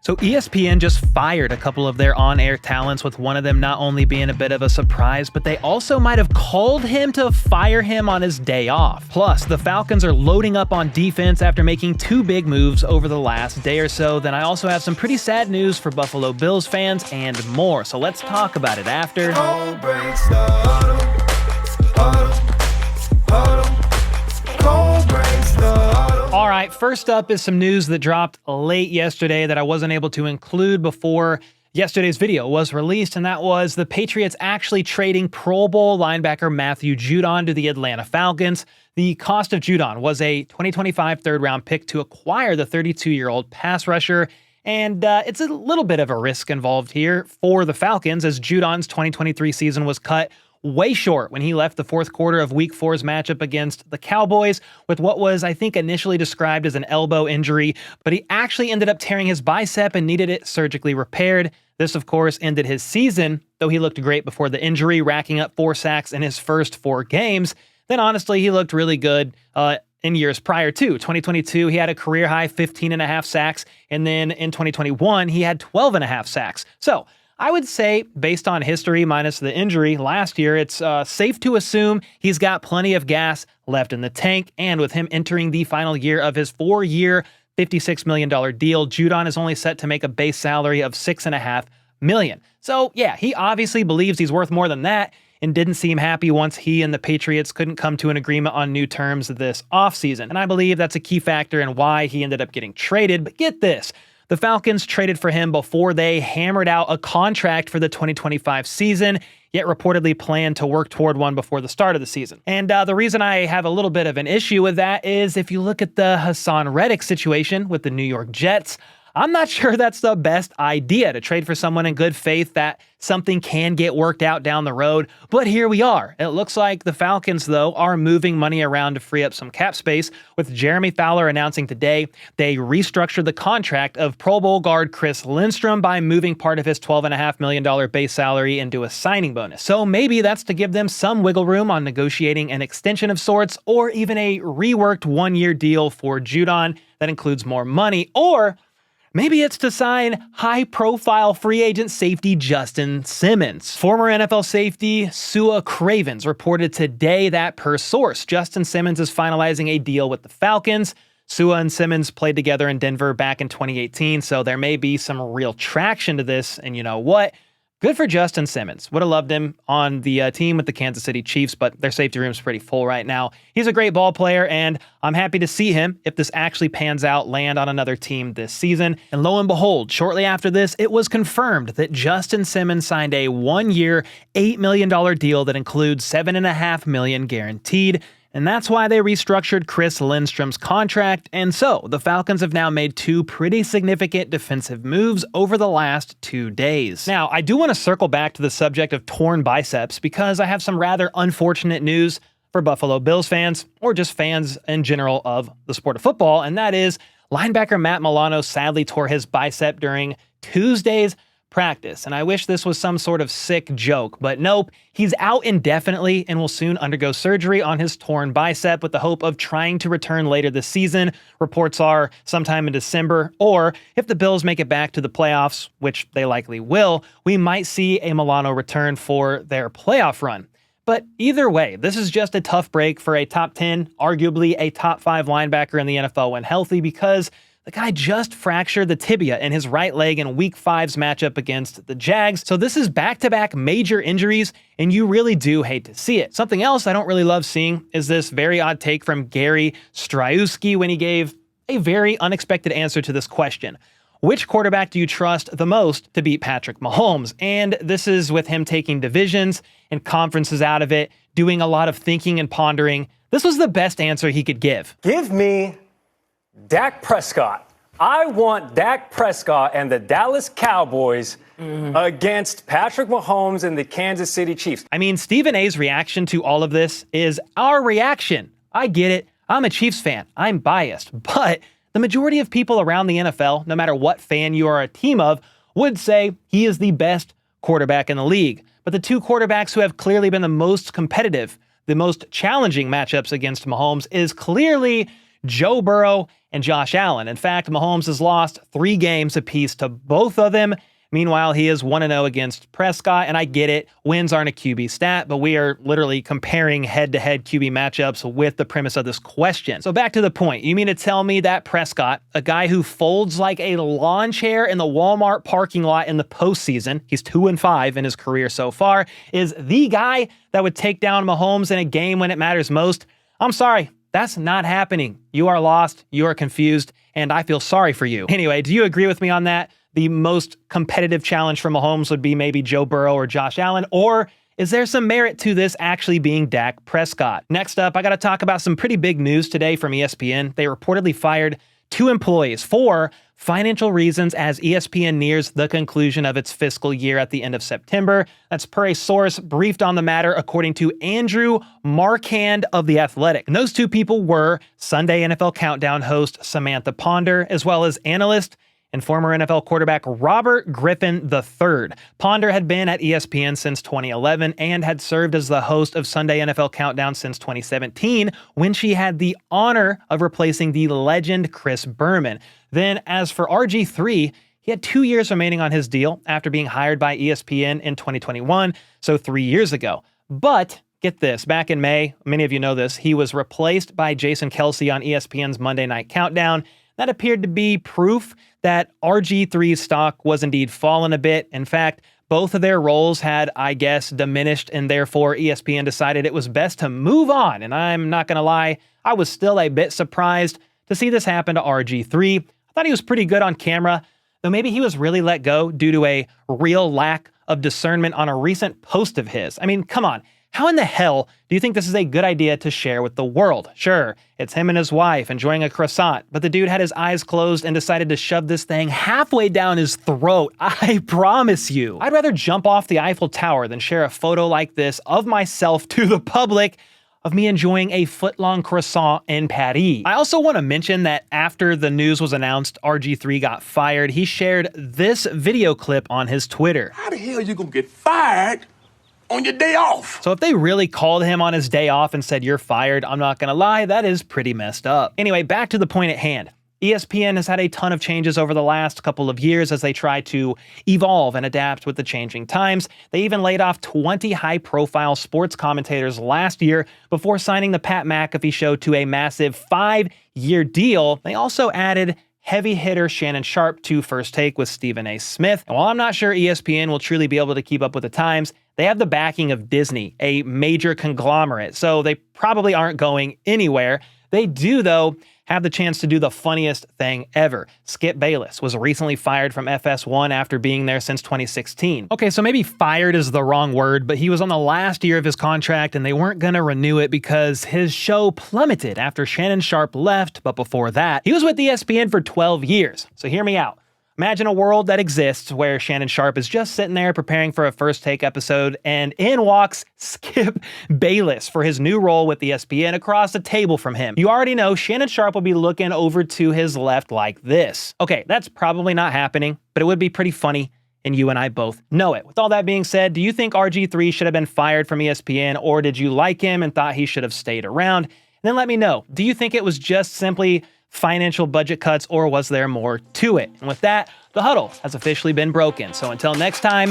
So ESPN just fired a couple of their on-air talents, with one of them not only being a bit of a surprise, but they also might have called him to fire him on his day off. Plus, the Falcons are loading up on defense after making two big moves over the last day or so. Then I also have some pretty sad news for Buffalo Bills fans and more. So let's talk about it after. All right, first up is some news that dropped late yesterday that I wasn't able to include before yesterday's video was released, and that was the Patriots actually trading Pro Bowl linebacker Matthew Judon to the Atlanta Falcons. The cost of Judon was a 2025 third-round pick to acquire the 32-year-old pass rusher, and it's a little bit of a risk involved here for the Falcons, as Judon's 2023 season was cut way short when he left the fourth quarter of Week 4's matchup against the Cowboys with what was, I think, initially described as an elbow injury, but he actually ended up tearing his bicep and needed it surgically repaired. This, of course, ended his season, though he looked great before the injury, racking up 4 sacks in his first 4 games. Then, honestly, he looked really good in years prior to 2022. He had a career-high 15.5 sacks, and then in 2021, he had 12.5 sacks. So, I would say, based on history minus the injury last year, it's safe to assume he's got plenty of gas left in the tank, and with him entering the final year of his 4-year, $56 million deal, Judon is only set to make a base salary of $6.5 million. So, yeah, he obviously believes he's worth more than that, and didn't seem happy once he and the Patriots couldn't come to an agreement on new terms this offseason. And I believe that's a key factor in why he ended up getting traded. But get this. The Falcons traded for him before they hammered out a contract for the 2025 season, yet reportedly planned to work toward one before the start of the season. And the reason I have a little bit of an issue with that is if you look at the Hassan Reddick situation with the New York Jets, I'm not sure that's the best idea to trade for someone in good faith that something can get worked out down the road. But here we are. It looks like the Falcons, though, are moving money around to free up some cap space, with Jeremy Fowler announcing today they restructured the contract of Pro Bowl guard Chris Lindstrom by moving part of his $12.5 million base salary into a signing bonus. So maybe that's to give them some wiggle room on negotiating an extension of sorts, or even a reworked 1-year deal for Judon that includes more money, or maybe it's to sign high-profile free agent safety Justin Simmons. Former NFL safety Sua Cravens reported today that, per source, Justin Simmons is finalizing a deal with the Falcons. Sua and Simmons played together in Denver back in 2018, so there may be some real traction to this, and you know what? Good for Justin Simmons. Would have loved him on the team with the Kansas City Chiefs, but their safety room's pretty full right now. He's a great ball player, and I'm happy to see him, if this actually pans out, land on another team this season. And lo and behold, shortly after this, it was confirmed that Justin Simmons signed a 1-year, $8 million deal that includes $7.5 million guaranteed. And that's why they restructured Chris Lindstrom's contract, and so the Falcons have now made 2 pretty significant defensive moves over the last 2 days. Now, I do want to circle back to the subject of torn biceps because I have some rather unfortunate news for Buffalo Bills fans, or just fans in general of the sport of football, and that is linebacker Matt Milano sadly tore his bicep during Tuesday's practice. And I wish this was some sort of sick joke, but nope, he's out indefinitely and will soon undergo surgery on his torn bicep with the hope of trying to return later this season. Reports are sometime in December, or if the Bills make it back to the playoffs, which they likely will, we might see a Milano return for their playoff run. But either way, this is just a tough break for a top 10, arguably a top 5 linebacker in the NFL when healthy, because the guy just fractured the tibia in his right leg in Week 5's matchup against the Jags. So this is back-to-back major injuries, and you really do hate to see it. Something else I don't really love seeing is this very odd take from Gary Stryuski when he gave a very unexpected answer to this question. Which quarterback do you trust the most to beat Patrick Mahomes? And this is with him taking divisions and conferences out of it, doing a lot of thinking and pondering. This was the best answer he could give. Give me Dak Prescott. I want Dak Prescott and the Dallas Cowboys against Patrick Mahomes and the Kansas City Chiefs. I mean, Stephen A's reaction to all of this is our reaction. I get it. I'm a Chiefs fan. I'm biased. But the majority of people around the NFL, no matter what fan you are a team of, would say he is the best quarterback in the league. But the 2 quarterbacks who have clearly been the most competitive, the most challenging matchups against Mahomes is clearly Joe Burrow and Josh Allen. In fact, Mahomes has lost 3 games apiece to both of them. Meanwhile, he is 1-0 against Prescott, and I get it, wins aren't a QB stat, but we are literally comparing head-to-head QB matchups with the premise of this question. So back to the point, you mean to tell me that Prescott, a guy who folds like a lawn chair in the Walmart parking lot in the postseason, he's 2-5 in his career so far, is the guy that would take down Mahomes in a game when it matters most? I'm sorry, that's not happening. You are lost, you are confused, and I feel sorry for you. Anyway, do you agree with me on that? The most competitive challenge for Mahomes would be maybe Joe Burrow or Josh Allen, or is there some merit to this actually being Dak Prescott? Next up, I got to talk about some pretty big news today from ESPN. They reportedly fired 2 employees for financial reasons as ESPN nears the conclusion of its fiscal year at the end of September. That's per a source briefed on the matter according to Andrew Marchand of The Athletic. And those 2 people were Sunday NFL Countdown host Samantha Ponder, as well as analyst and former NFL quarterback Robert Griffin III. Ponder had been at ESPN since 2011 and had served as the host of Sunday NFL Countdown since 2017, when she had the honor of replacing the legend Chris Berman. Then, as for RG3, he had 2 years remaining on his deal after being hired by ESPN in 2021, so 3 years ago. But get this, back in May, many of you know this, he was replaced by Jason Kelce on ESPN's Monday Night Countdown. That appeared to be proof that RG3's stock was indeed fallen a bit. In fact, both of their roles had, I guess, diminished, and therefore ESPN decided it was best to move on. And I'm not going to lie, I was still a bit surprised to see this happen to RG3. I thought he was pretty good on camera, though maybe he was really let go due to a real lack of discernment on a recent post of his. I mean, come on. How in the hell do you think this is a good idea to share with the world? Sure, it's him and his wife enjoying a croissant, but the dude had his eyes closed and decided to shove this thing halfway down his throat. I promise you. I'd rather jump off the Eiffel Tower than share a photo like this of myself to the public of me enjoying a foot-long croissant in Paris. I also want to mention that after the news was announced RG3 got fired, he shared this video clip on his Twitter. How the hell you gonna get fired on your day off? So if they really called him on his day off and said, "You're fired," I'm not gonna lie, that is pretty messed up. Anyway, back to the point at hand. ESPN has had a ton of changes over the last couple of years as they try to evolve and adapt with the changing times. They even laid off 20 high-profile sports commentators last year before signing the Pat McAfee show to a massive 5-year deal. They also added heavy hitter Shannon Sharpe to First Take with Stephen A. Smith. And while I'm not sure ESPN will truly be able to keep up with the times, they have the backing of Disney, a major conglomerate, so they probably aren't going anywhere. They do, though, have the chance to do the funniest thing ever. Skip Bayless was recently fired from FS1 after being there since 2016. Okay, so maybe fired is the wrong word, but he was on the last year of his contract and they weren't gonna renew it because his show plummeted after Shannon Sharpe left, but before that, he was with ESPN for 12 years. So hear me out. Imagine a world that exists where Shannon Sharpe is just sitting there preparing for a First Take episode, and in walks Skip Bayless for his new role with ESPN across the table from him. You already know Shannon Sharpe will be looking over to his left like this. Okay, that's probably not happening, but it would be pretty funny, and you and I both know it. With all that being said, do you think RG3 should have been fired from ESPN, or did you like him and thought he should have stayed around? And then let me know, do you think it was just simply financial budget cuts, or was there more to it? And with that, the huddle has officially been broken. So until next time.